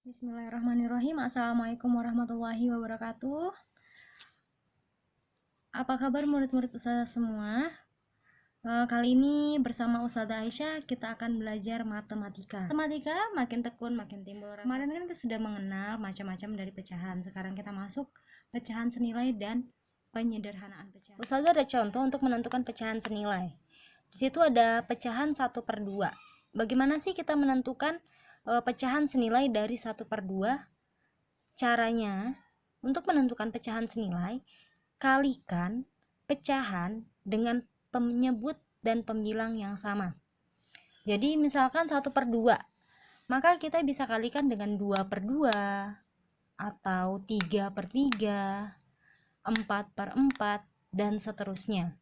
Bismillahirrahmanirrahim. Assalamualaikum warahmatullahi wabarakatuh. Apa kabar murid-murid Ustazah semua? Kali ini bersama Ustazah Aisyah kita akan belajar matematika. Matematika makin tekun makin timbul rasa. Kemarin kan kita sudah mengenal macam-macam dari pecahan. Sekarang kita masuk pecahan senilai dan penyederhanaan pecahan. Ustazah ada contoh untuk menentukan pecahan senilai. Di situ ada pecahan 1/2. Bagaimana sih kita menentukan pecahan senilai dari 1/2? Caranya, untuk menentukan pecahan senilai, kalikan pecahan dengan penyebut dan pembilang yang sama. Jadi misalkan 1/2, maka kita bisa kalikan dengan 2/2 atau 3/3, 4/4, dan seterusnya.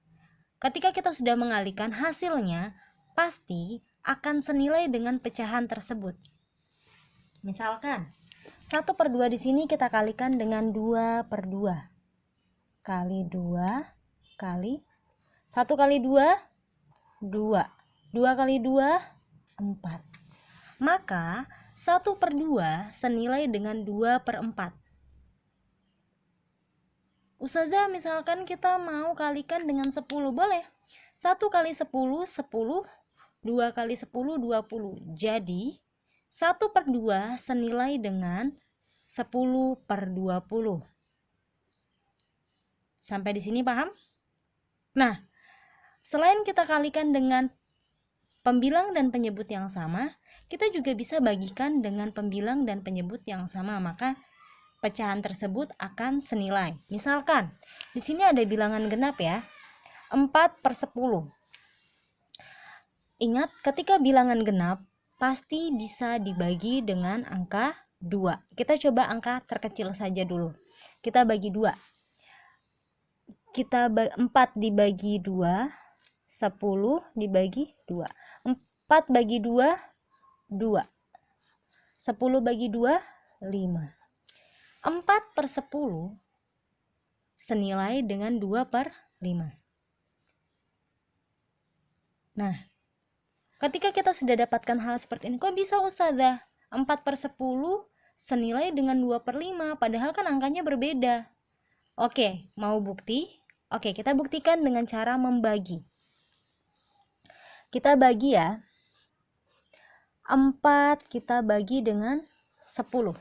Ketika kita sudah mengalikan, hasilnya pasti akan senilai dengan pecahan tersebut. Misalkan 1/2 di sini kita kalikan dengan 2/2 kali 2 kali 1 kali 2 2 2 kali 2 4. Maka 1/2 senilai dengan 2/4. Ustazah misalkan kita mau kalikan dengan 10, boleh. 1 kali 10 10, 2 kali 10 20. Jadi 1/2 senilai dengan 10/20. Sampai di sini paham? Nah, selain kita kalikan dengan pembilang dan penyebut yang sama, kita juga bisa bagikan dengan pembilang dan penyebut yang sama, maka pecahan tersebut akan senilai. Misalkan, di sini ada bilangan genap ya, 4/10. Ingat, ketika bilangan genap, pasti bisa dibagi dengan angka 2. Kita coba angka terkecil saja dulu. Kita bagi 2. 4 dibagi 2, 10 dibagi 2. 4 bagi 2, 2. 10 bagi 2, 5. 4/10 senilai dengan 2/5. Nah, ketika kita sudah dapatkan hal seperti ini, kok bisa Ustazah 4/10 senilai dengan 2/5, padahal kan angkanya berbeda. Oke, mau bukti? Oke, kita buktikan dengan cara membagi. Kita bagi ya. 4 kita bagi dengan 10.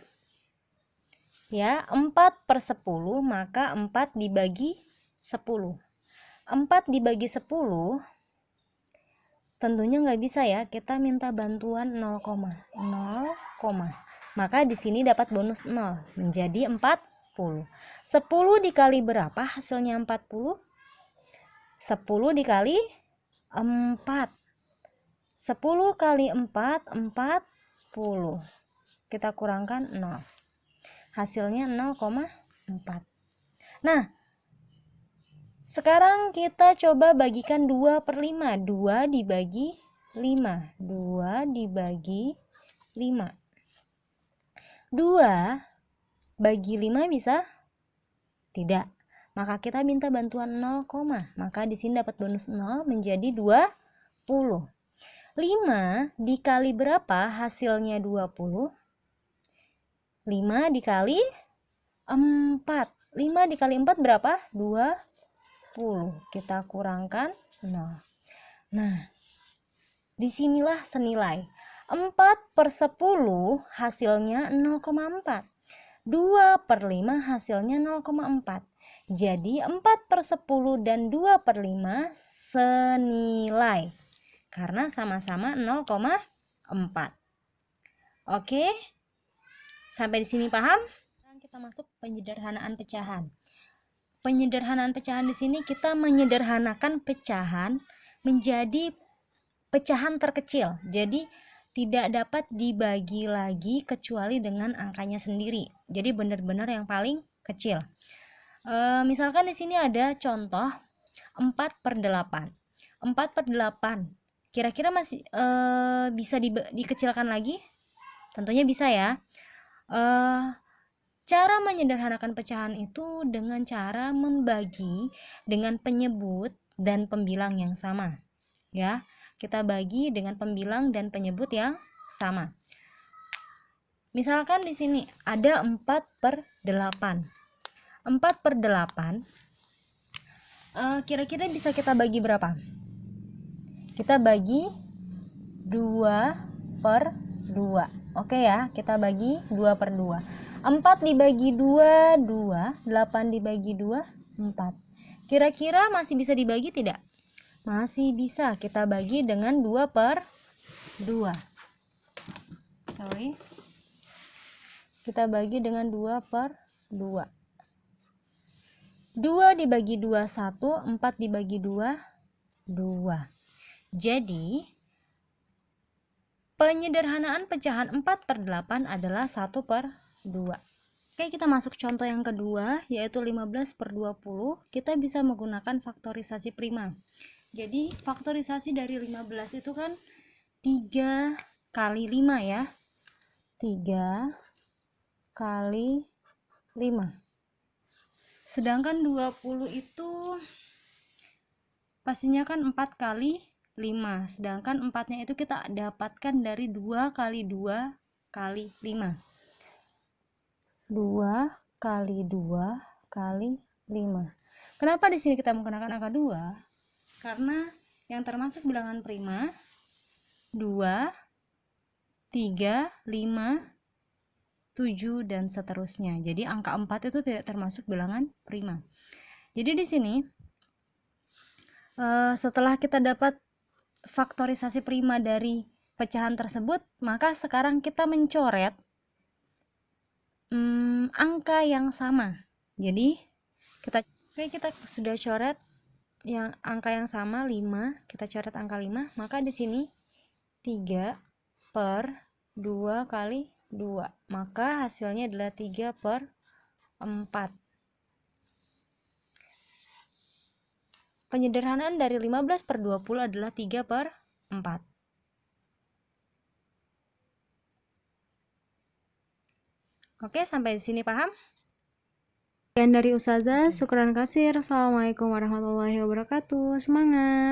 Ya, 4/10, maka 4 dibagi 10. 4 dibagi 10 tentunya nggak bisa ya, kita minta bantuan 0, 0, maka di sini dapat bonus 0, menjadi 40. 10 dikali berapa hasilnya 40? 10 dikali 4. 10 kali 4, 40. Kita kurangkan 0. Hasilnya 0,4. Nah, sekarang kita coba bagikan 2/5. 2 dibagi 5. 2 dibagi 5. 2 bagi 5 bisa? Tidak. Maka kita minta bantuan 0, maka di sini dapat bonus 0 menjadi 20. 5 dikali berapa hasilnya 20? 5 dikali 4. 5 dikali 4 berapa? 20. Kita kurangkan 0. Nah, disinilah senilai. 4/10 hasilnya 0,4. 2/5 hasilnya 0,4. Jadi 4/10 dan 2/5 senilai karena sama-sama 0,4. Oke? Sampai di sini paham? Sekarang kita masuk penyederhanaan pecahan. Penyederhanaan pecahan di sini kita menyederhanakan pecahan menjadi pecahan terkecil. Jadi tidak dapat dibagi lagi kecuali dengan angkanya sendiri. Jadi benar-benar yang paling kecil. Misalkan di sini ada contoh 4/8. 4/8. Kira-kira masih bisa dikecilkan lagi? Tentunya bisa ya. Cara menyederhanakan pecahan itu dengan cara membagi dengan penyebut dan pembilang yang sama. Ya, kita bagi dengan pembilang dan penyebut yang sama. Misalkan di sini ada 4/8. 4/8 kira-kira bisa kita bagi berapa? Kita bagi 2/2. Oke ya, kita bagi 2/2. 4 dibagi 2, 2. 8 dibagi 2, 4. Kira-kira masih bisa dibagi tidak? Masih bisa, kita bagi dengan 2/2. Kita bagi dengan 2/2. 2 dibagi 2, 1. 4 dibagi 2, 2. Jadi penyederhanaan pecahan 4/8 adalah 1/2. Oke, kita masuk contoh yang kedua, yaitu 15/20. Kita bisa menggunakan faktorisasi prima. Jadi faktorisasi dari 15 itu kan 3 kali 5 ya. 3 kali 5. Sedangkan 20 itu pastinya kan 4 kali 5. Sedangkan 4-nya itu kita dapatkan dari 2 kali 2 kali 5. 2 kali 2 kali 5. Kenapa di sini kita menggunakan angka 2? Karena yang termasuk bilangan prima 2, 3, 5, 7 dan seterusnya. Jadi angka 4 itu tidak termasuk bilangan prima. Jadi di sini setelah kita dapat faktorisasi prima dari pecahan tersebut, maka sekarang kita mencoret angka yang sama. Jadi kita sudah coret yang angka yang sama 5, kita coret angka 5, maka di sini 3/2 kali 2, maka hasilnya adalah 3/4. Penyederhanaan dari 15/20 adalah 3/4. Oke, sampai di sini paham? Sekian dari Ustazah, syukran kasir. Assalamualaikum warahmatullahi wabarakatuh. Semangat!